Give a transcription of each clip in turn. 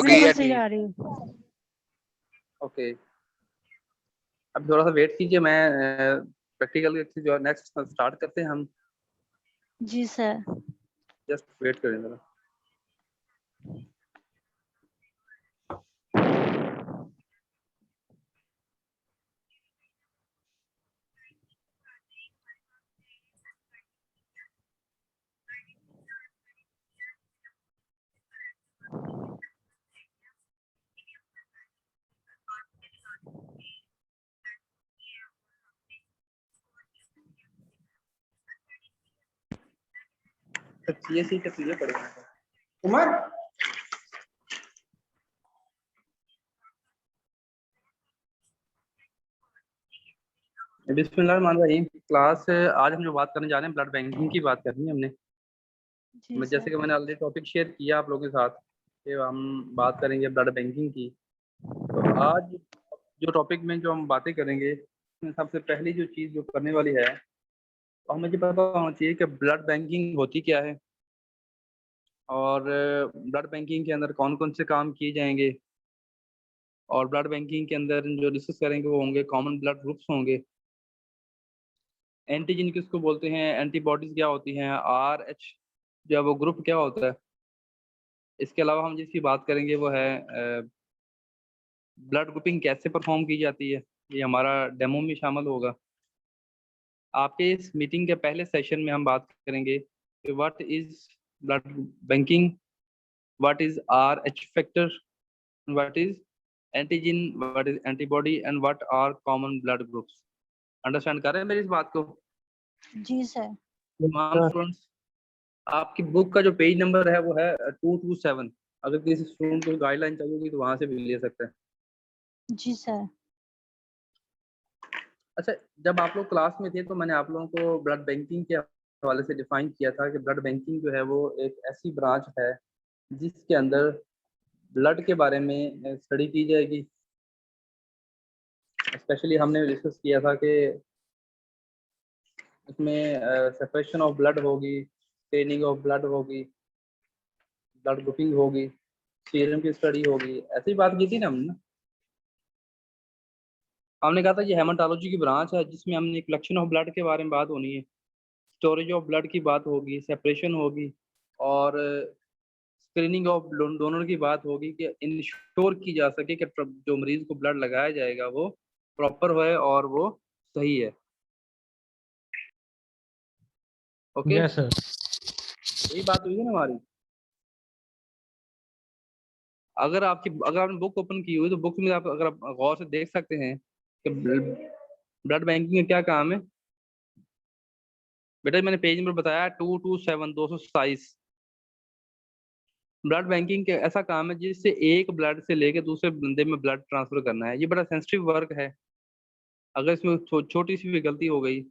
होगी या से ठीक? जा रही हूँ। ओके, अब थोड़ा सा वेट कीजिए, मैं प्रैक्टिकल जो नेक्स्ट स्टार्ट करते हैं हम। जी सर। जस्ट वेट करें जरा। ये सी का चीजें पड़ेगा उमर। बिस्मिल्लाहिर्रहमानिर्रहीम। क्लास आज हम जो बात करने जा रहे हैं ब्लड बैंकिंग की बात करनी है हमने। जी जैसे कि मैंने ऑलरेडी टॉपिक शेयर किया आप लोगों के साथ कि हम बात करेंगे ब्लड बैंकिंग की। तो आज जो टॉपिक में जो हम बातें करेंगे, सबसे पहली जो चीज़ जो करने वाली है, तो हमें ये पता होना चाहिए कि ब्लड बैंकिंग होती क्या है और ब्लड बैंकिंग के अंदर कौन कौन से काम किए जाएंगे। और ब्लड बैंकिंग के अंदर जो डिस्कस करेंगे वो होंगे कॉमन ब्लड ग्रुप्स होंगे, एंटीजन किसको बोलते हैं, एंटीबॉडीज क्या होती हैं, RH जो है वो ग्रुप क्या होता है। इसके अलावा हम जिसकी बात करेंगे वो है ब्लड ग्रुपिंग कैसे परफॉर्म की जाती है, ये हमारा डेमो में शामिल होगा। आपके इस मीटिंग के पहले सेशन में हम बात करेंगे कि what is blood banking, what is RH factor, what is antigen, what is antibody and what are common blood groups. Understand कर रहे हैं मेरी इस बात को? जी सर। तमाम स्टूडेंट्स, आपकी बुक का जो पेज नंबर है वो है 227। अगर किसी स्टूडेंट को गाइडलाइन चाहिए होगी तो वहां से भी ले सकते हैं। जी सर। अच्छा, जब आप लोग क्लास में थे तो मैंने आप लोगों को ब्लड बैंकिंग के हवाले से डिफाइन किया था कि ब्लड बैंकिंग जो है वो एक ऐसी ब्रांच है जिसके अंदर ब्लड के बारे में स्टडी की जाएगी। स्पेशली हमने डिस्कस किया था कि इसमें सेपरेशन ऑफ ब्लड होगी, स्टेनिंग ऑफ ब्लड होगी, ब्लड ग्रुपिंग होगी, सीरम की स्टडी होगी, ऐसी बात की थी ना हमने। हमने कहा था ये हेमाटोलॉजी की ब्रांच है जिसमें हमने कलेक्शन ऑफ ब्लड के बारे में बात होनी है, स्टोरेज ऑफ ब्लड की बात होगी, सेपरेशन होगी और स्क्रीनिंग ऑफ डोनर की बात होगी कि इंश्योर की जा सके कि जो मरीज को ब्लड लगाया जाएगा वो प्रॉपर है और वो सही है। Okay, yes sir. यही बात हुई है ना हमारी। अगर आपने बुक ओपन की हुई तो बुक में आप अगर आप गौर से देख सकते हैं कि ब्लड बैंकिंग का क्या काम है। बेटा मैंने पेज नंबर बताया 227, 227। ब्लड बैंकिंग के ऐसा काम है जिससे एक ब्लड से लेके दूसरे बंदे में ब्लड ट्रांसफर करना है। ये बड़ा सेंसिटिव वर्क है। अगर इसमें छोटी सी भी गलती हो गई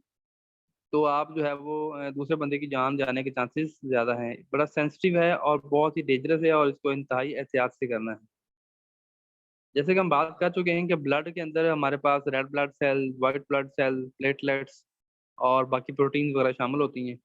तो आप जो है वो दूसरे बंदे की जान जाने के चांसेस ज़्यादा हैं। बड़ा सेंसिटिव है और बहुत ही डेंजरस है और इसको इंतहाई एहतियात से करना है। जैसे कि हम बात कर चुके हैं कि ब्लड के अंदर हमारे पास red blood cell, white blood cell, platelets और बाकी प्रोटीन वगैरह शामिल होती हैं।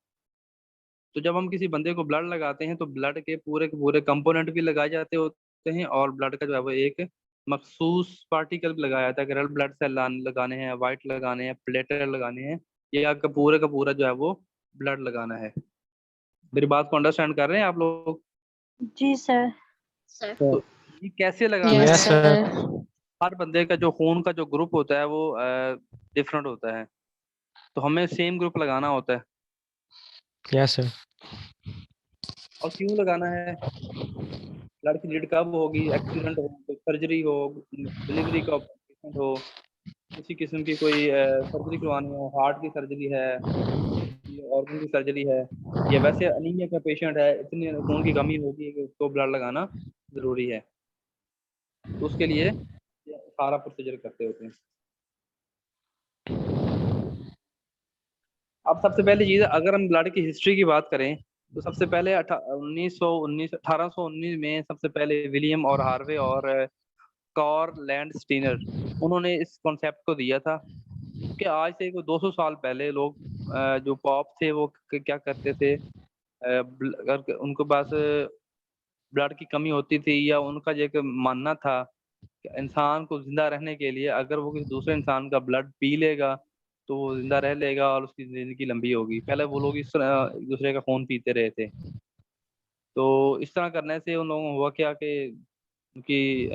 तो जब हम किसी बंदे को ब्लड लगाते हैं तो ब्लड के पूरे कंपोनेंट भी लगाए जाते होते हैं और ब्लड का जो है वो एक मखसूस पार्टिकल भी लगाया जाता है कि रेड ब्लड सेल लगाने हैं, वाइट लगाने हैं, प्लेटलेट लगाने हैं, ये आपका पूरे का पूरा जो है वो ब्लड लगाना है। मेरी बात को अंडरस्टैंड कर रहे हैं आप लोग? जी सर। तो ये कैसे लगाना यस है? सर। हर बंदे का जो खून का जो ग्रुप होता है वो डिफरेंट होता है, तो हमें सेम ग्रुप लगाना होता है। Yes sir. और क्यों लगाना है? ब्लड की नीड कब होगी? एक्सीडेंट हो, कोई सर्जरी हो, डिलीवरी का पेशेंट हो, किसी किस्म की कोई सर्जरी करवानी हो, हार्ट की सर्जरी है, ऑर्गन की सर्जरी है, या वैसे अनीमिया का पेशेंट है, इतनी खून की कमी होगी कि उसको ब्लड लगाना ज़रूरी है। तो उसके लिए ये सारा प्रोसीजर करते होते हैं। अब सबसे पहली चीज़, अगर हम ब्लड की हिस्ट्री की बात करें तो सबसे पहले 1819 में सबसे पहले विलियम और हार्वे और कॉर लैंड स्टीनर उन्होंने इस कॉन्सेप्ट को दिया था कि आज से 200 साल पहले लोग जो पॉप थे वो क्या करते थे, अगर उनके पास ब्लड की कमी होती थी, या उनका जो एक मानना था कि इंसान को जिंदा रहने के लिए अगर वो किसी दूसरे इंसान का ब्लड पी लेगा तो वो जिंदा रह लेगा और उसकी जिंदगी लंबी होगी। पहले वो लोग इस तरह एक दूसरे का खून पीते रहे थे। तो इस तरह करने से उन लोगों को हुआ क्या कि उनकी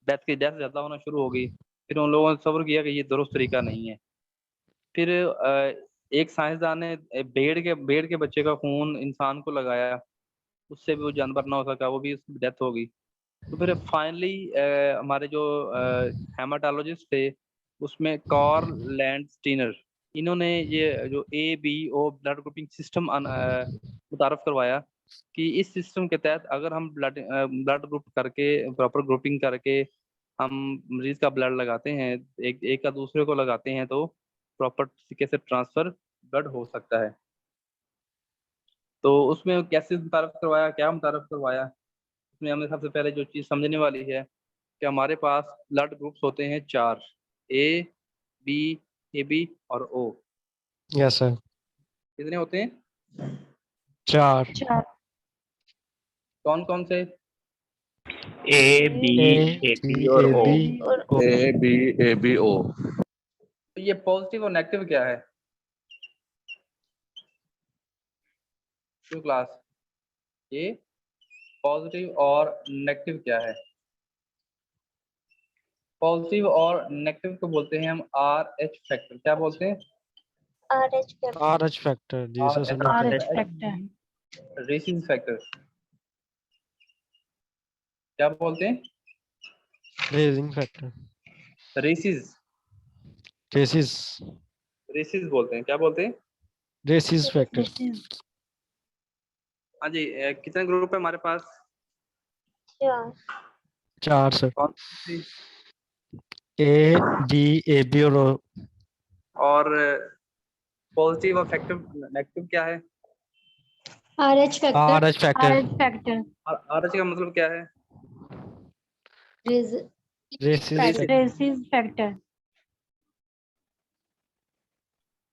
डेथ ज्यादा होना शुरू हो गई। फिर उन लोगों ने सब्र किया कि ये दुरुस्त तरीका नहीं है। फिर एक साइंसदान ने भेड़ के बच्चे का खून इंसान को लगाया, उससे भी वो जानवर ना हो सका, वो भी उसकी डेथ हो गई। तो फिर फाइनली हमारे जो हेमाटोलॉजिस्ट थे उसमें कार्ल लैंडस्टीनर, इन्होंने ये जो ABO ब्लड ग्रुपिंग सिस्टम मुतारफ करवाया कि इस सिस्टम के तहत अगर हम ब्लड ग्रुप करके प्रॉपर ग्रुपिंग करके हम मरीज का ब्लड लगाते हैं, एक का दूसरे को लगाते हैं, तो प्रॉपर तरीके से ट्रांसफर ब्लड हो सकता है। तो उसमें कैसे मुतारफ करवाया, क्या मुतारफ करवाया, उसमें हमें सबसे पहले जो चीज़ समझने वाली है कि हमारे पास ब्लड ग्रुप्स होते हैं 4, A, B, AB और O। Yes sir. कितने होते हैं? 4। 4 कौन कौन से? A, B, A, A, B, B और A, O। B और O। ABABO। तो ये पॉजिटिव और नेगेटिव क्या है क्लास? ये पॉजिटिव और नेगेटिव क्या है? पॉजिटिव और नेगेटिव को बोलते हैं हम RH फैक्टर। क्या बोलते हैं? RH फैक्टर जी सर, RH सुना RH था। फैक्टर। Rhesus factor. क्या बोलते हैं? Raising factor. Rhesus rhesus. Rhesus बोलते हैं। क्या बोलते हैं? Rhesus factor. दिस इज हाँ जी। कितने ग्रुप है हमारे पास? 4 सर। कौन सी? A, B, AB और O। और पॉजिटिव और नेगेटिव क्या है? RH factor, RH factor. RH factor. और RH का मतलब क्या है? Rhesus rhesus. Factor. Rhesus factor.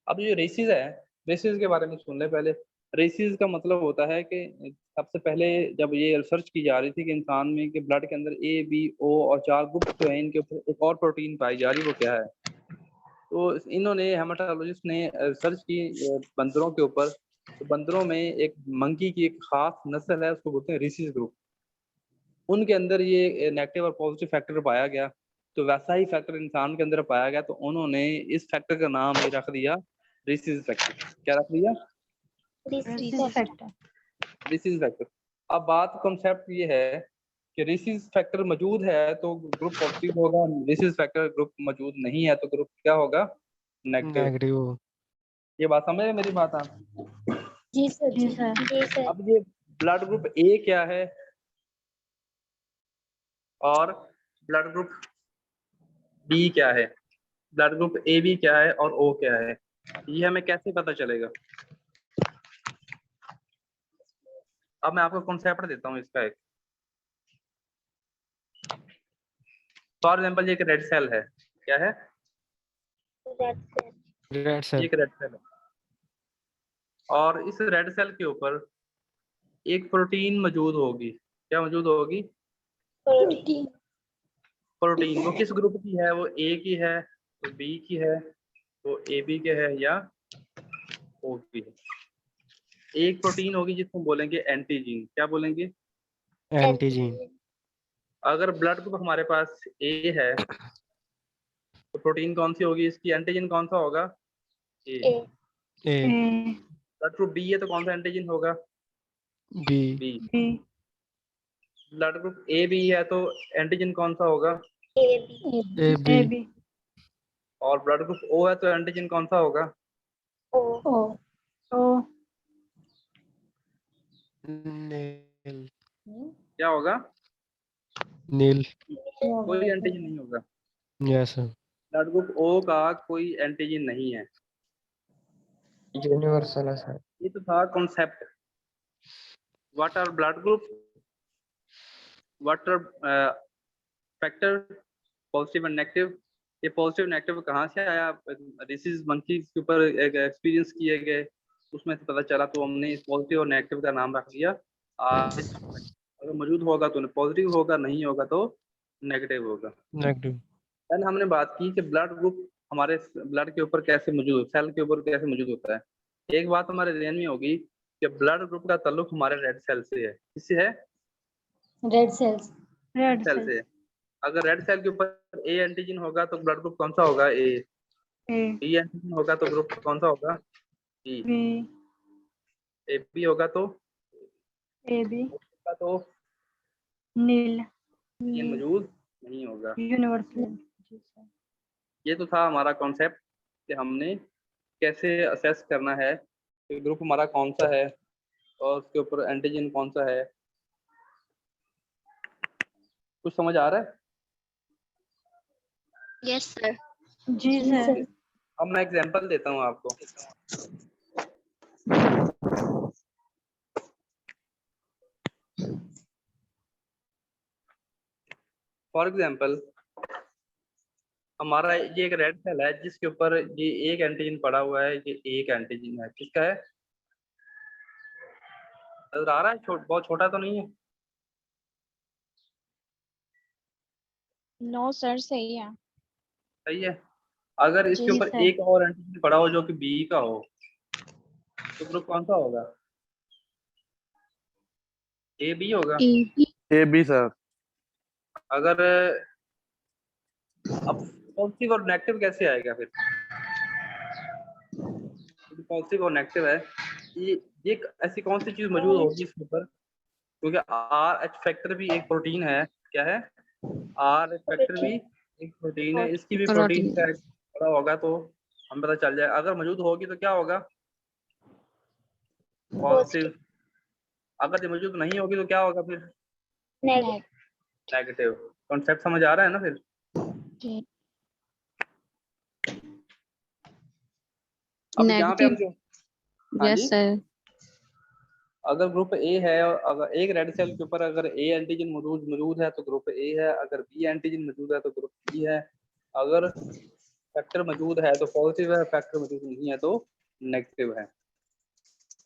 अब जो रेसिस है, रेसिस के बारे में सुन ले पहले। रेसिस का मतलब होता है कि सबसे पहले जब ये रिसर्च की जा रही थी कि इंसान में के ब्लड के अंदर ABO और 4 ग्रुप जो है, इनके ऊपर एक और प्रोटीन पाई जा रही, वो क्या है? तो इन्होंने हेमाटोलॉजिस्ट ने रिसर्च की बंदरों के ऊपर। तो बंदरों में एक मंकी की एक खास नस्ल है, उसको बोलते हैं रेसिस ग्रुप। उनके अंदर ये नेगेटिव और पॉजिटिव फैक्टर पाया गया। तो वैसा ही फैक्टर इंसान के अंदर पाया गया, तो उन्होंने इस फैक्टर का नाम ही रख दिया रेसिस फैक्टर। क्या रख दिया? Rhesus factor. Rhesus factor. अब बात कॉन्सेप्ट ये है कि रेसिस फैक्टर मौजूद है तो ग्रुप पॉजिटिव होगा, रेसिस फैक्टर ग्रुप मौजूद नहीं है तो ग्रुप क्या होगा? नेगेटिव। नेगेटिव। ये बात समझ रहे हैं मेरी बात आप? जी सर, जी सर। अब ये ब्लड ग्रुप A क्या है और ब्लड ग्रुप B क्या है, ब्लड ग्रुप AB क्या है और O क्या है, ये हमें कैसे पता चलेगा? अब मैं आपको कॉन्सेप्ट देता हूँ इसका। एक फॉर एग्जाम्पल, ये एक रेड सेल है। क्या है? रेड ये सेल। एक रेड सेल है और इस रेड सेल के ऊपर एक प्रोटीन मौजूद होगी। क्या मौजूद होगी? प्रोटीन। वो किस ग्रुप की है? वो A की है, वो B की है, वो AB के है या O की है? एक प्रोटीन होगी जिसको बोलेंगे एंटीजीन। क्या बोलेंगे? एंटीजीन। अगर ब्लड ग्रुप हमारे पास A है तो प्रोटीन कौन सी होगी इसकी? एंटीजन कौन सा होगा? A। A. Blood group B है तो कौन सा एंटीजन होगा? B. B। B. Blood group AB है तो एंटीजन कौन सा होगा? A B. बी। और ब्लड ग्रुप O है तो एंटीजन कौन सा होगा? ओ। ओ। नील। क्या होगा? नील। कोई एंटीजन नहीं होगा। Yes sir. Blood group O का कोई एंटीजन नहीं है। यूनिवर्सल है सर। ये तो था concept. What are blood group, what are factor, positive and negative. ये पॉजिटिव नेगेटिव कहाँ से आया? रेसिस मंकी के ऊपर एक एक्सपीरियंस किए गए, उसमें से पता चला, तो हमने इस पॉजिटिव और नेगेटिव का नाम रख दिया RH अगर मौजूद होगा तो पॉजिटिव होगा, नहीं होगा तो नेगेटिव होगा। नेगेटिव। देन हमने बात की कि ब्लड ग्रुप हमारे ब्लड के ऊपर कैसे मौजूद, सेल के ऊपर कैसे मौजूद होता है। एक बात हमारे ध्यान में होगी कि ब्लड ग्रुप का ताल्लुक हमारे रेड सेल से है। किससे है? Red cells. रेड सेल से। अगर रेड सेल के ऊपर ए एंटीजन होगा तो ब्लड ग्रुप कौन सा होगा? ए। ए बी एंटीजन होगा तो ग्रुप कौन सा होगा? बी। बी ए बी होगा तो ए बी तो नील ये मौजूद नहीं होगा। यूनिवर्सल। जी सर। ये तो था हमारा कॉन्सेप्ट कि हमने कैसे असेस करना है कि ग्रुप हमारा कौन सा है और उसके ऊपर एंटीजन कौन सा है। कुछ समझ आ रहा है? Yes sir. जी सर। अब मैं एग्जांपल देता हूँ आपको। फॉर एग्जांपल हमारा ये एक रेड सेल है जिसके ऊपर ये एक एंटीजन पड़ा हुआ है। ये एक एंटीजन है, किसका है? नजर आ रहा है? बहुत छोटा तो नहीं है? नो सर, सही है। सही है। अगर इसके जी ऊपर सर। एक और एंटीजन पड़ा हो जो कि बी का हो तो ग्रुप कौन सा होगा? ए बी होगा। A B sir. अगर अब पॉजिटिव और नेगेटिव कैसे आएगा फिर? पॉजिटिव और नेगेटिव है, ये ऐसी कौन सी चीज मौजूद होगी इसके ऊपर? क्योंकि आर एच फैक्टर भी एक प्रोटीन है। क्या है? आर एच फैक्टर भी एक प्रोटीन है। इसकी भी प्रोटीन का बड़ा होगा तो हम पता चल जाए। अगर मौजूद होगी तो क्या होगा? पॉजिटिव। अगर ये मौजूद नहीं होगी तो क्या होगा फिर? नेगेटिव। कॉन्सेप्ट समझ आ रहा है ना फिर? अब यहाँ पे हम जो यस सर। अगर ग्रुप ए है और अगर एक रेड सेल के ऊपर अगर ए एंटीजन मौजूद है तो ग्रुप ए है। अगर बी एंटीजन मौजूद है तो ग्रुप बी है। अगर फैक्टर मौजूद है तो पॉजिटिव है, फैक्टर मौजूद नहीं है तो नेगेटिव है।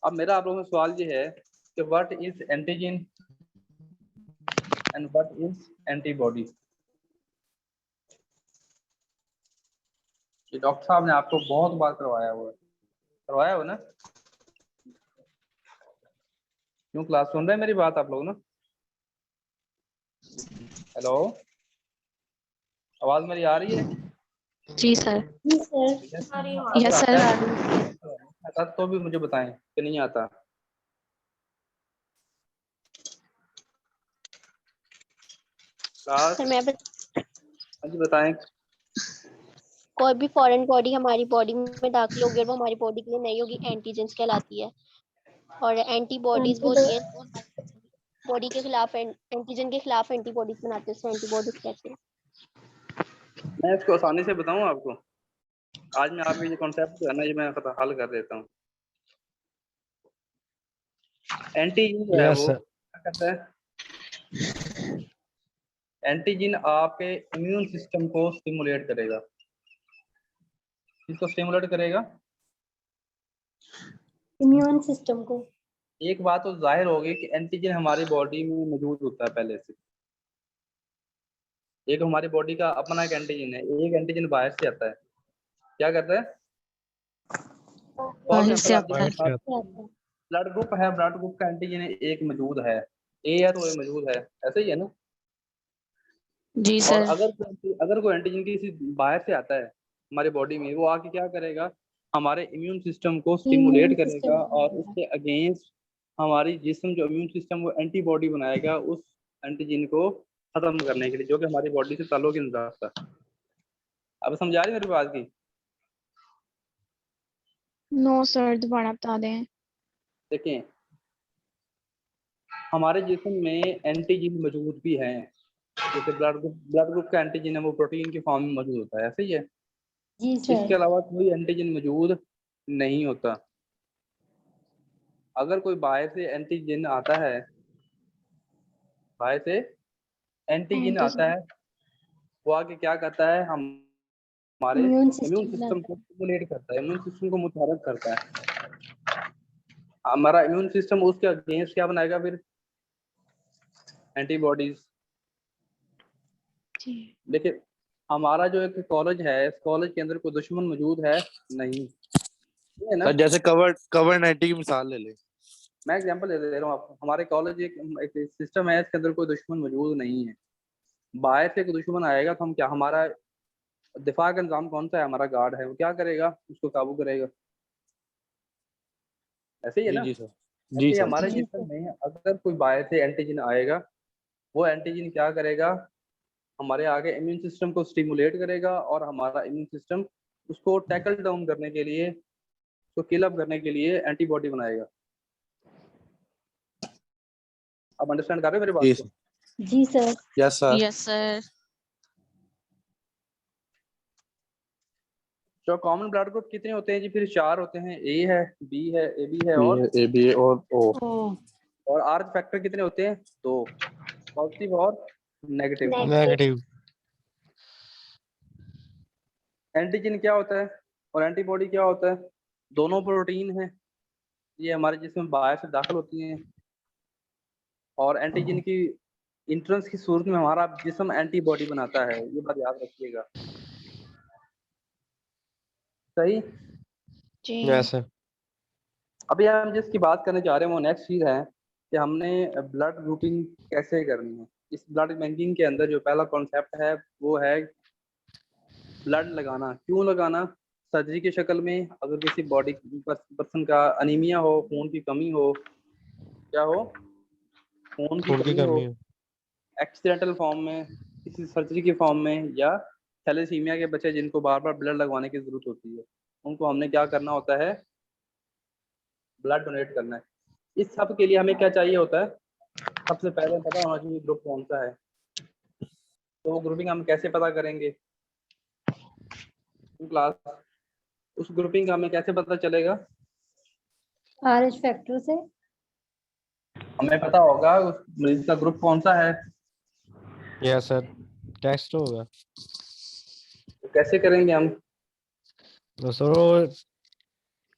अब मेरा आप लोगों से सवाल ये है कि what is antigen and what is antibody? ये डॉक्टर साहब ने आपको बहुत बार करवाया हो ना? क्यों क्लास सुन रहे हैं मेरी बात आप लोग ना? हेलो, आवाज मेरी आ रही है? जी सर। Yes sir. आता तो भी मुझे बताएं कि नहीं आता। क्लास सर मैं हाँ जी बताएं। कोई भी फॉरेन बॉडी हमारी बॉडी में दाखिल होगी और वो हमारी बॉडी के लिए नहीं होगी, एंटीजेंस कहलाती है। और एंटीबॉडीज वो होती है बॉडी के खिलाफ, एंटीजन के खिलाफ एंटीबॉडीज बनाते हैं, एंटीबॉडीज कहते हैं। मैं इसको आसानी से बताऊं आपको। आज मैं आपके जो कॉन्सेप्ट है ना ये मैं हल कर देता हूँ। एंटीजन जो है यस वो सर। क्या करता है? एंटीजन आपके इम्यून सिस्टम को स्टिमुलेट करेगा। किसको स्टिमुलेट करेगा? इम्यून सिस्टम को। एक बात तो जाहिर होगी कि एंटीजन हमारी बॉडी में मौजूद होता है पहले से। एक हमारी बॉडी का अपना एक एंटीजन है, एक एंटीजन बाहर से आता है। क्या करता है? बाहर से आता है। ब्लड ग्रुप है, ब्लड ग्रुप का एंटीजन एक मौजूद है, ए है तो ए मौजूद है, ऐसे ही है ना? जी और सर। अगर कोई एंटीजन किसी बाहर से आता है हमारी बॉडी में, वो आके क्या करेगा? हमारे इम्यून सिस्टम को स्टिमुलेट करेगा और उसके अगेंस्ट हमारी जिस्म जो इम्यून सिस्टम वो एंटीबॉडी बनाएगा उस एंटीजन को खत्म करने के लिए, जो कि हमारी बॉडी से ताल्लुक नहीं रखता। अब समझ आ रही मेरी बात की? नो सर, दोबारा बता दें। देखें, हमारे जिस्म में एंटीजन मौजूद भी हैं। जैसे ब्लड ग्रुप का एंटीजन है वो प्रोटीन के फॉर्म में मौजूद होता है, ऐसे ही है। जी इसके सर। अलावा कोई एंटीजन मौजूद नहीं होता। अगर कोई बाहर से एंटीजन आता है, बाहर से एंटीजन आता है, वो आके क्या करता है? हमारे इम्यून इम्यून सिस्टम सिस्टम को स्टिमुलेट करता है, इम्यून सिस्टम को मुतहरक करता है। हमारा इम्यून सिस्टम उसके अगेंस्ट क्या बनाएगा फिर? एंटीबॉडीज। जी देखिए हमारा जो एक कॉलेज है, इस कॉलेज के अंदर कोई दुश्मन मौजूद है नहीं, ठीक है ना। सर जैसे कवर 90 की मिसाल ले ले। मैं एग्जांपल दे रहा हूँ आपको, हमारे कॉलेज एक सिस्टम है, इसके अंदर कोई दुश्मन मौजूद नहीं है। बाहर से कोई दुश्मन आएगा तो हम क्या, हमारा दिफा का निज़ाम कौन सा है, हमारा गार्ड है, वो क्या करेगा, उसको काबू करेगा। ऐसे ही है जी ना। जी सर। ऐसे जी ही सर। हमारे जी जिस्म में अगर कोई बाहर से एंटीजन आएगा, वो एंटीजन क्या करेगा, हमारे आगे इम्यून सिस्टम को स्टिमुलेट करेगा और हमारा इम्यून सिस्टम उसको टैकल डाउन करने के लिए, उसको किल अप करने के लिए एंटीबॉडी बनाएगा। आप अंडरस्टैंड कर रहे हो मेरी जी बात को? सर। जी sir. Yes sir. Yes sir. तो कॉमन ब्लड ग्रुप कितने होते हैं जी? फिर 4 होते हैं, ए है, बी है, ए बी है और AB और O। और आर फैक्टर कितने होते हैं? 2, पॉजिटिव और नेगेटिव। नेगेटिव। एंटीजन क्या होता है और एंटीबॉडी क्या होता है? दोनों प्रोटीन है, ये हमारे जिस्म में बाहर से दाखिल होती हैं, और एंटीजन की इंट्रेंस की सूरत में हमारा जिस्म एंटीबॉडी बनाता है, ये बात याद रखिएगा। सही। जी यस सर। अभी हम जिसकी बात करने जा रहे हैं वो नेक्स्ट चीज है कि हमने ब्लड ग्रुपिंग कैसे करनी है। इस ब्लड बैंकिंग के अंदर जो पहला कॉन्सेप्ट है वो है ब्लड लगाना। क्यों लगाना? सर्जरी की शक्ल में, अगर किसी बॉडी पर्सन का अनीमिया हो, खून की कमी हो, क्या हो, खून की खून की कमी हो, कमी है। एक्सीडेंटल फॉर्म में, किसी सर्जरी के फॉर्म में, या थैलेसीमिया के बच्चे जिनको बार बार ब्लड लगवाने की जरूरत होती है, उनको हमने क्या करना होता है, ब्लड डोनेट करना है। इस सब के लिए हमें क्या चाहिए होता है? सबसे पहले पता होना चाहिए ग्रुप कौन सा है। तो वो ग्रुपिंग हम कैसे पता करेंगे क्लास? उस ग्रुपिंग का हमें कैसे पता चलेगा? RH फैक्टर से। हमें पता होगा उस मरीज का ग्रुप कौन सा है। Yes sir. टेस्ट होगा। तो कैसे करेंगे हम? तो सर वो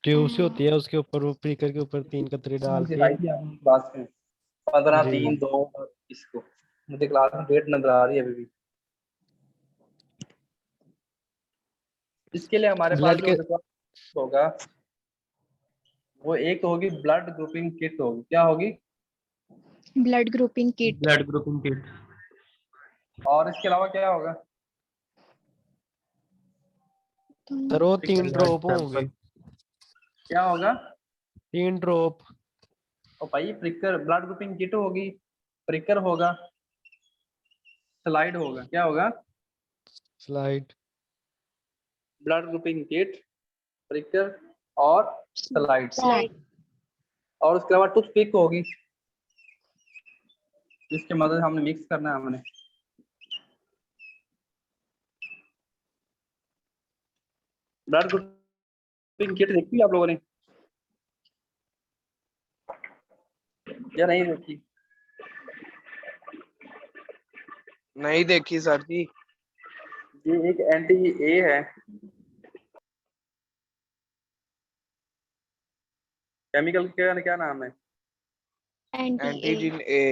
ट्यूब से होती है, उसके ऊपर वो प्रीकर के ऊपर 3 कतरी डाल के। दिखाई थी आपने क्लास में 15, जी 3, 2 और इसको, मुझे क्लास में डेट नजर आ रही है अभी भी। इसके लिए हमारे पास ब्लड जो के रिक्वायरमेंट होगा वो एक तो होगी ब्लड ग्रुपिंग किट होगी। क्या होगी? Blood grouping kit. Blood grouping kit. और इसके अलावा क्या होगा? सर वो 3 ड्रॉप होंगे। क्या होगा? 3 ड्रॉप। और भाई प्रिकर, ब्लड ग्रुपिंग किट होगी, प्रिकर होगा, स्लाइड होगा। क्या होगा? स्लाइड। ब्लड ग्रुपिंग किट, प्रिकर और स्लाइड। स्लाइड। और उसके अलावा टूथपिक होगी, जिसके मदद से हमने मिक्स करना है हमने। ब्लड ग्रुपिंग किट देखी आप लोगों ने या नहीं देखी? नहीं देखी सर जी। ये एक एंटी ए है, केमिकल क्या नाम है? Antigen A।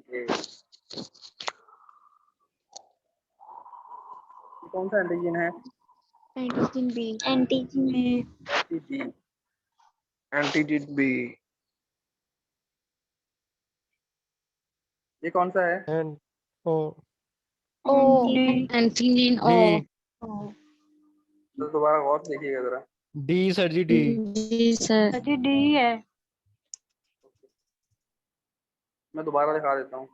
ये कौन सा एंटीजन है? Antigen B. Antigen B anti B. Antigen B। ये कौन सा है? And O O. D antigen O. D. तो दोबारा गौर से देखिएगा जरा। डी सर जी। डी। जी सर। जी डी है। मैं दोबारा दिखा देता हूँ।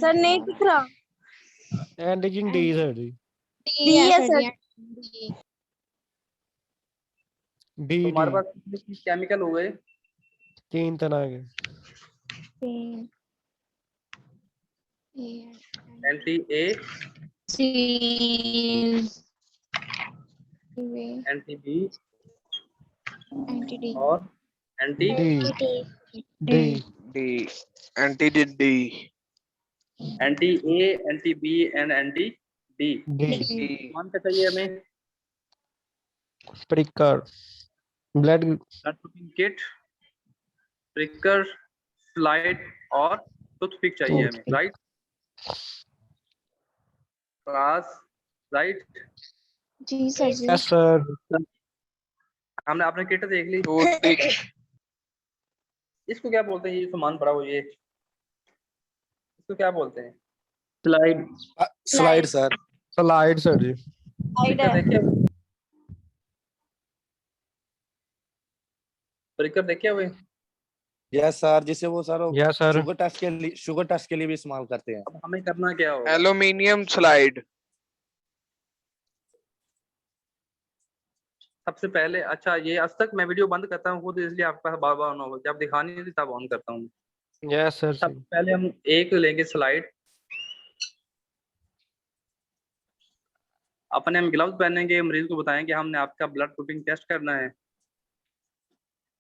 सर नहीं दिख रहा। एंटीजन डी सर जी। डी है सर। डी तो हमारे डी। पास कितने केमिकल हो गए? 3 तरह के। Anti A, anti B anti D. और anti D. D D। Antigen D। Anti A, anti B and anti D. D. D। कौन सा चाहिए हमें? pricker, blood blood grouping kit, pricker, slide और टूथपिक चाहिए हमें, toothpick. राइट? Class, right? जी sir जी। Yes sir. हमने आपने किट देख ली, टूथपिक, इसको क्या बोलते हैं? ये सामान पड़ा हो, ये इसको क्या बोलते हैं? Slide. Slide sir, Slide sir जी. प्रिकर देखिए, प्रिकर देखे हुए? यस सर, जिसे वो sir Yes sir. Sugar test के लिए भी इस्तेमाल करते हैं। अब हमें करना क्या होगा? एल्यूमिनियम स्लाइड, सबसे पहले, अच्छा ये आज तक मैं वीडियो बंद करता हूँ खुद, इसलिए आपके पास बार बार ऑन होगा, जब दिखानी होती तब ऑन करता हूँ। Yes sir. सबसे पहले हम एक लेंगे स्लाइड, अपने हम ग्लव्स पहनेंगे, मरीज को बताएंगे हमने आपका ब्लड ग्रुपिंग टेस्ट करना है।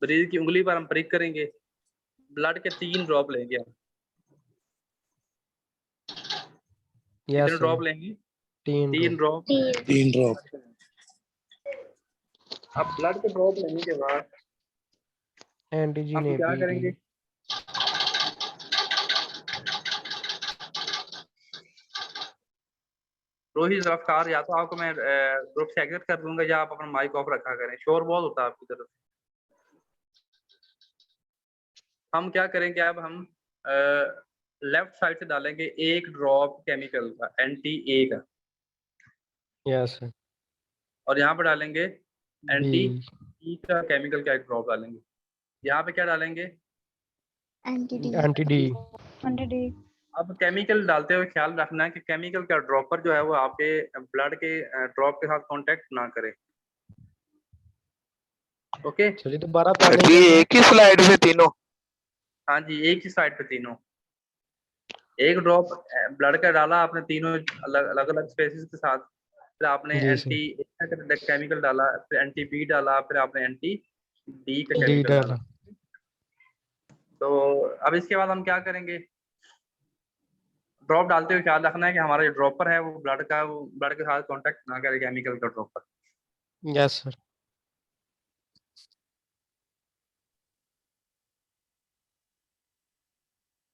मरीज की उंगली पर हम प्रिक करेंगे, ब्लड के 3 ड्रॉप लेंगे हम। Yes कितने sir. ड्रॉप लेंगे? 3 3 ड्रॉप। 3 ड्रॉप। अब ब्लड के ड्रॉप लेने के बाद Antigen हम क्या करेंगे? ABD. रोहित रफ्तार, या तो आपको मैं ग्रुप से एग्जिट कर दूंगा या आप अपना माइक ऑफ रखा करें, शोर बहुत होता है आपकी तरफ। हम क्या करेंगे, अब हम लेफ्ट साइड से डालेंगे 1 ड्रॉप केमिकल का, एंटी-ए का, Yes sir. और यहाँ पे डालेंगे B. एंटी-ई का केमिकल का 1 ड्रॉप डालेंगे। यहाँ पे क्या डालेंगे? Anti Anti-D. एंटी अब केमिकल डालते हुए ख्याल रखना है कि केमिकल का ड्रॉपर जो है वो आपके ब्लड के ड्रॉप के साथ कांटेक्ट ना करे। ओके? चलिए दोबारा सर पहले जी एक ही स्लाइड पे तीनों? हाँ जी, एक ही साइड पे तीनों। 1 ड्रॉप ब्लड का डाला आपने, तीनों अलग अलग स्पेसिस के साथ, फिर आपने जी सर. एंटी केमिकल डाला, फिर एंटी बी डाला, फिर आपने एंटी डी का D केमिकल डाला. डाला। तो अब इसके बाद हम क्या करेंगे? ड्रॉप डालते हुए ख्याल रखना है कि हमारा जो ड्रॉपर है वो ब्लड के साथ कांटेक्ट ना करे, केमिकल का ड्रॉपर। Yes sir.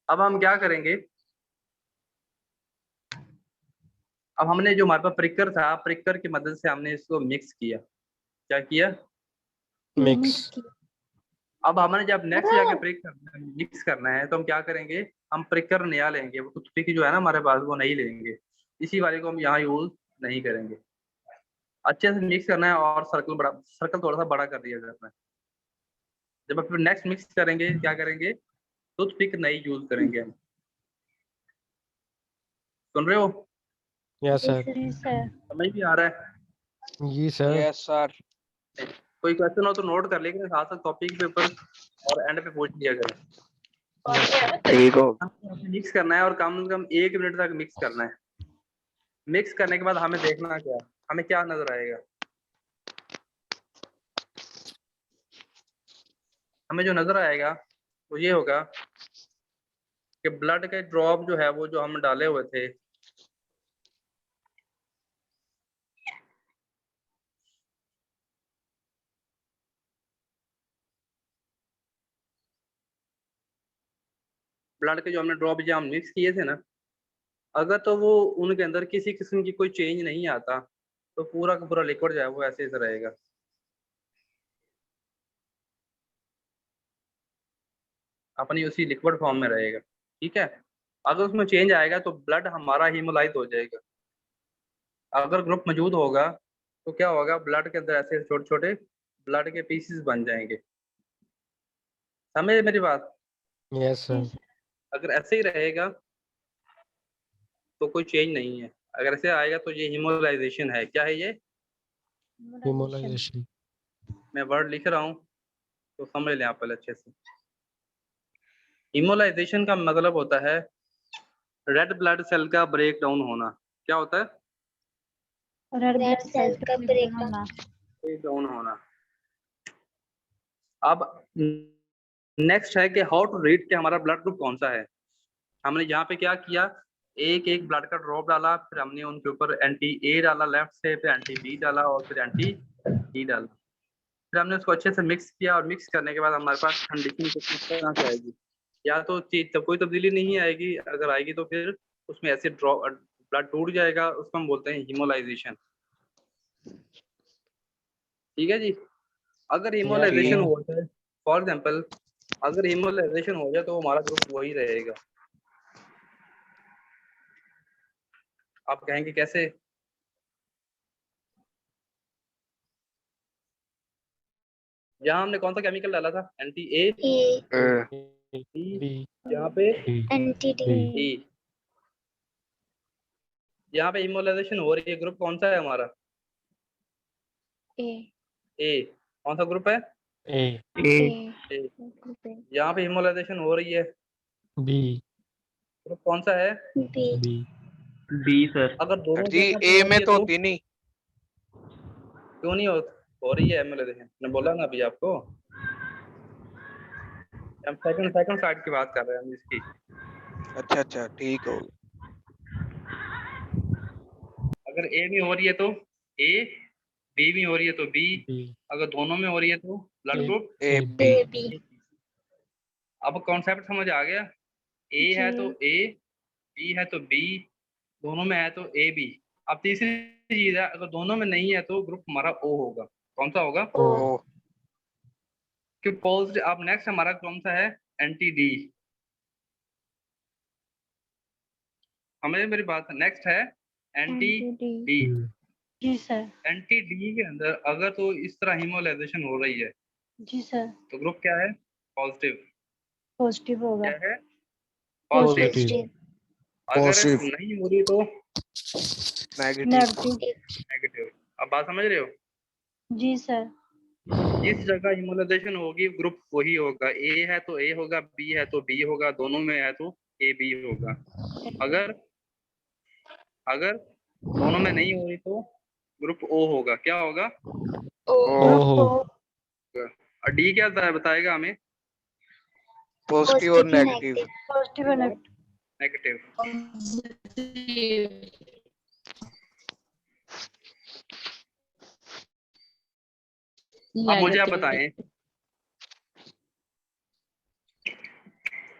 अब हम क्या करेंगे? अब हमने जो हमारे पास प्रिकर था, प्रिकर की मदद से हमने इसको मिक्स किया। क्या किया? Mix. अब हमने जब नेक्स्ट जाके मिक्स करना है तो हम क्या करेंगे? हम प्रिकर नया लेंगे, वो टूथपिक जो है ना हमारे पास वो नहीं लेंगे, इसी वाले को हम यहाँ यूज नहीं करेंगे। अच्छे से मिक्स करना है और सर्कल थोड़ा सा बड़ा कर दिया जाता है। जब आप नेक्स्ट मिक्स करेंगे क्या करेंगे? टूथपिक नई यूज करेंगे हम। सुन रहे हो? Yes sir. सर समझ भी आ रहा है? जी सर. Yes sir. कोई क्वेश्चन हो तो नोट कर लेंगे, साथ साथ कॉपी के पेपर और एंड पे पूछ लिया करें। ठीक हो। मिक्स करना है और कम से कम 1 मिनट तक मिक्स करना है। मिक्स करने के बाद हमें देखना क्या, हमें क्या नजर आएगा? हमें जो नजर आएगा वो ये होगा कि ब्लड के ड्रॉप जो है वो जो हम डाले हुए थे, ब्लड के जो हमने ड्रॉप जो हम मिक्स किए थे ना, अगर तो वो उनके अंदर किसी किस्म की कोई चेंज नहीं आता तो पूरा का पूरा लिक्विड जो है वो ऐसे ही रहेगा। अपनी उसी लिक्विड फॉर्म में रहेगा। ठीक है? अगर उसमें चेंज आएगा तो ब्लड हमारा हीमोलाइज हो जाएगा। अगर ग्रुप मौजूद होगा तो क्या होगा? ब्लड के अंदर ऐसे छोटे छोटे ब्लड के पीसेस बन जाएंगे। समझे मेरी बात? Yes sir. अगर ऐसे ही रहेगा तो कोई चेंज नहीं है, अगर ऐसे आएगा तो ये हीमोलाइजेशन है। क्या है ये? Hemolyzation. मैं वर्ड लिख रहा हूँ तो समझ लें आप पहले अच्छे से। हीमोलाइजेशन का मतलब होता है रेड ब्लड सेल का ब्रेक डाउन होना। क्या होता है? रेड ब्लड सेल का ब्रेक डाउन होना। अब नेक्स्ट है कि हाउ टू रीड के हमारा ब्लड ग्रुप कौन सा है। हमने यहाँ पे क्या किया? एक ब्लड का ड्रॉप डाला, फिर हमने उनके ऊपर एंटी ए डाला लेफ्ट से, फिर एंटी बी डाला और फिर एंटी ई डाला, फिर हमने उसको अच्छे से मिक्स किया और मिक्स करने के बाद हमारे पास कंडीशन कुछ इस तरह से आएगी। या तो चीज तब कोई तब्दीली नहीं आएगी, अगर आएगी तो फिर उसमें ऐसे ब्लड टूट जाएगा, उसको हम बोलते हैं हीमोलाइजेशन। ठीक है जी। अगर हीमोलाइजेशन हो जाए, फॉर एग्जांपल अगर हीमोलाइजेशन हो जाए तो हमारा ग्रुप वही रहेगा। आप कहेंगे कैसे? यहाँ हमने कौन सा केमिकल डाला था? एंटी ए, A यहाँ पे anti D ई। यहाँ पे हीमोलाइजेशन हो रही है, ग्रुप कौन सा है हमारा? A ए। कौन सा ग्रुप है? ए A यहाँ पे हीमोलाइजेशन हो रही है, बी ग्रुप कौन सा है? B B B sir. अगर दोनों जी जगह पे ए हो में रही है तो होती नहीं। क्यों नहीं हो रही है हीमोलाइजेशन? मैं बोला ना अभी आपको, हम सेकंड साइड की बात कर रहे हैं हम इसकी। अच्छा अच्छा ठीक हो गया। अगर ए में हो रही है तो ए, बी में हो रही है तो बी, बी अगर दोनों में हो रही है तो blood A group. A B A B अब कॉन्सेप्ट समझ आ गया? ए है तो ए, बी है तो बी, दोनों में है तो ए बी। अब तीसरी चीज है, अगर दोनों में नहीं है तो ग्रुप हमारा ओ होगा। कौन सा होगा? ओ कि पॉजिटिव। अब नेक्स्ट हमारा कौन सा है? Anti D. समझे मेरी बात? नेक्स्ट है एंटी डी। जी सर। एंटी डी के अंदर अगर तो इस तरह हीमोलाइजेशन हो रही है जी सर। तो ग्रुप क्या है? पॉजिटिव। पॉजिटिव होगा। क्या है? पॉजिटिव। पॉजिटिव अगर नहीं हो रही तो नेगेटिव। नेगेटिव। नेगेटिव। अब बात समझ रहे हो? जी सर। जिस जगह हीमोलाइजेशन होगी ग्रुप वही होगा। ए है तो ए होगा, बी है तो बी होगा, दोनों में है तो ए बी होगा। अगर अगर दोनों में नहीं हो रही तो ग्रुप ओ होगा। क्या होगा? ओहो और डी क्या बताएगा हमें? पॉजिटिव और नेगेटिव। पॉजिटिव और नेगेटिव। अब मुझे आप बताएं,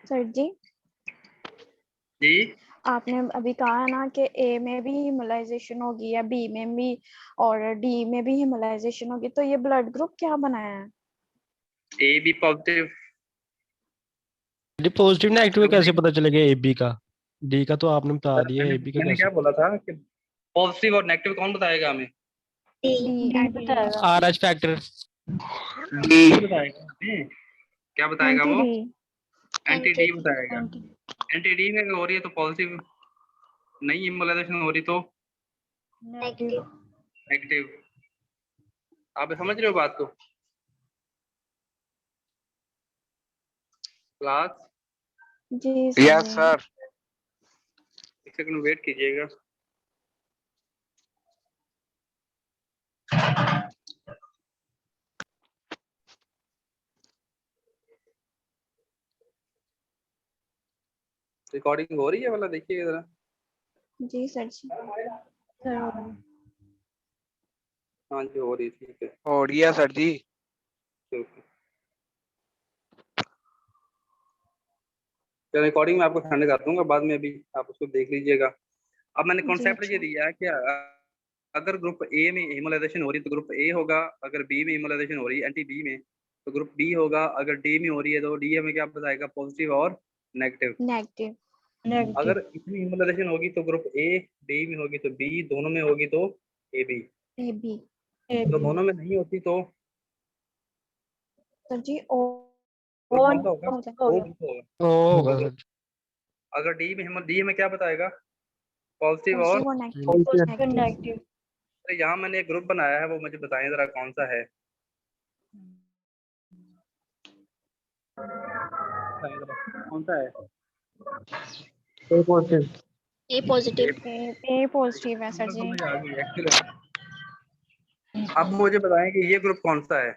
सर जी जी आपने अभी कहा ना कि ए में भी हीमोलाइजेशन होगी या बी में भी और डी में भी हीमोलाइजेशन होगी, तो ये ब्लड ग्रुप क्या बनाया है? A B positive. Positive negative कैसे पता चलेगा ए बी का? डी का तो आपने बता दिया, ए बी का मैंने क्या कैसे? बोला था कि पॉजिटिव और नेगेटिव कौन बताएगा हमें? डी बताएगा। आर एच फैक्टर डी बताएगा हमें। क्या बताएगा वो? एंटी डी बताएगा। एंटी डी में अगर हो रही है तो पॉजिटिव, नहीं हीमोलाइजेशन हो रही तो नेगेटिव। नेगेटिव। आप समझ रहे हो बात को? क्लास जी यस सर। एक सेकंड वेट कीजिएगा। रिकॉर्डिंग हो रही है वाला? देखिए जरा। जी सर जी। हाँ जी हो रही, ठीक है। हो गया सर जी। तो रिकॉर्डिंग में आपको सेंड कर दूंगा बाद में, अभी आप उसको देख लीजिएगा। अब मैंने कॉन्सेप्ट ये दिया है कि अगर ग्रुप ए में हीमोलाइजेशन हो रही है तो ग्रुप ए होगा, अगर बी में हीमोलाइजेशन हो रही है एंटी बी में तो ग्रुप डी होगा, अगर डी में हो रही है तो डी हमें क्या बताएगा? पॉजिटिव और नेगेटिव। नेगेटिव। अगर इसमें हीमोलाइजेशन होगी तो ग्रुप ए, बी में होगी तो बी, दोनों में होगी तो ए बी। A B. तो दोनों में नहीं होती तो सर जी ओ कौन सा होगा? ओ ग्रुप होगा। होगा सर। अगर डी में क्या बताएगा? पॉजिटिव और नेगेटिव। तो यहाँ मैंने एक ग्रुप बनाया है, वो मुझे बताएं जरा कौन सा है। कौन सा है? ए पॉजिटिव। ए पॉजिटिव है सर जी। समझ आ गई एक्चुअली। अब मुझे बताएं कि ये ग्रुप कौन सा है,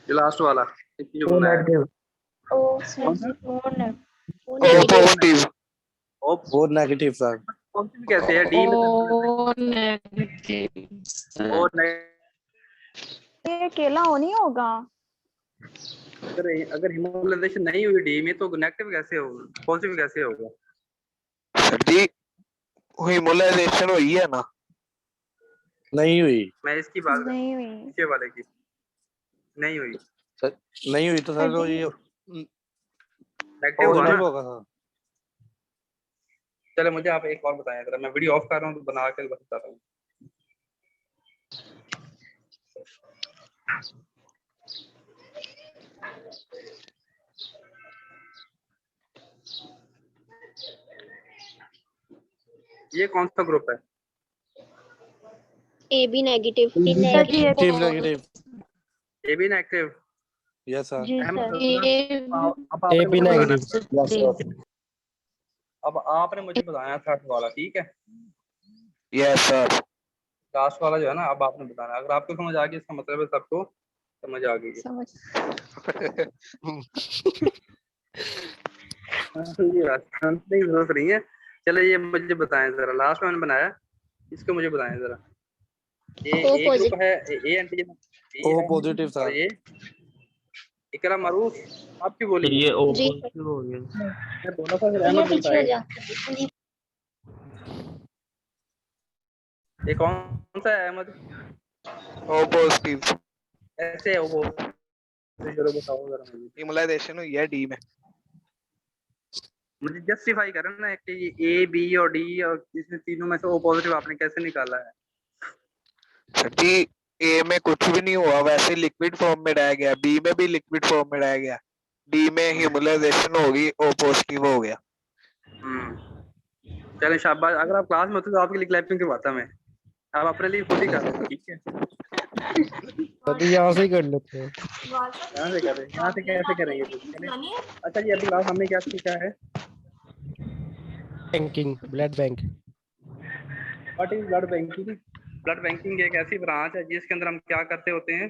जो लास्ट वाला जो बनाया है? ओ सर कौन जी। सा? O positive. और नेगेटिव सर। पॉजिटिव कैसे है? डी में नेगेटिव। और ये अकेला हो नहीं होगा। अगर हिमोलाइजेशन नहीं हुई डी में तो नेगेटिव कैसे होगा, पॉजिटिव कैसे होगा? सर जी हिमोलाइजेशन हुई है ना? नहीं हुई। मैं इसकी बात कर नहीं हुई। नीचे वाले की नहीं हुई, सर नहीं हुई तो सर तो ये नेगेटिव हुआ पॉजिटिव ना। होगा सर। चलो मुझे आप एक और बताएं जरा, मैं वीडियो ऑफ कर रहा हूँ तो बना के बता रहा हूँ। ये कौन सा ग्रुप है? A B negative. Negative. A B negative. Yes sir. जी अहमद सर। अब ए आपने बी मुझे बताना, नेगेटिव। Yes sir. अब आपने मुझे बताया था वाला, ठीक है? Yes sir. लास्ट वाला जो है ना, अब आपने बताना। अगर आपको समझ आ गई इसका मतलब है सबको समझ आ गई है। समझ। नहीं जरूरत नहीं है। चलो ये मुझे बताएं जरा, लास्ट में मैंने बनाया, इसको मुझे बताएं जरा। ये ओ ए ग्रुप है, ए एंटीजन ओ पॉजिटिव था। और ये इकरा मारूफ आपकी बोली। ये ओ जी। पॉजिटिव हो गया। मैं बोला था फिर अहमद बोलता है। ये कौन सा है अहमद? O positive. ऐसे है वो, जरा बताओ जरा मुझे। हिमोलाइजेशन हुई है डी में। मुझे जस्टिफाई करना है कि ये ए बी और डी और इसमें तीनों में से ओ पॉजिटिव आपने कैसे निकाला है? सर जी ए में कुछ भी नहीं हुआ, वैसे लिक्विड फॉर्म में रह गया, बी में भी लिक्विड फॉर्म में रह गया, डी में हिमोलाइजेशन होगी, ओ पॉजिटिव हो गया। चलें शाबाश। अगर आप क्लास में होते तो आपके लिए क्लैपिंग करवाता मैं। आप अपने लिए खुद ही कर लो, ठीक है? तो यहाँ से ही कर लेते हैं। यहाँ से करें, यहाँ से कैसे करेंगे फिर? चलें। अच्छा जी, अभी क्लास हमने क्या सीखा है? Banking, blood bank. What is blood banking? Blood banking एक ऐसी ब्रांच है जिसके अंदर हम क्या करते होते हैं,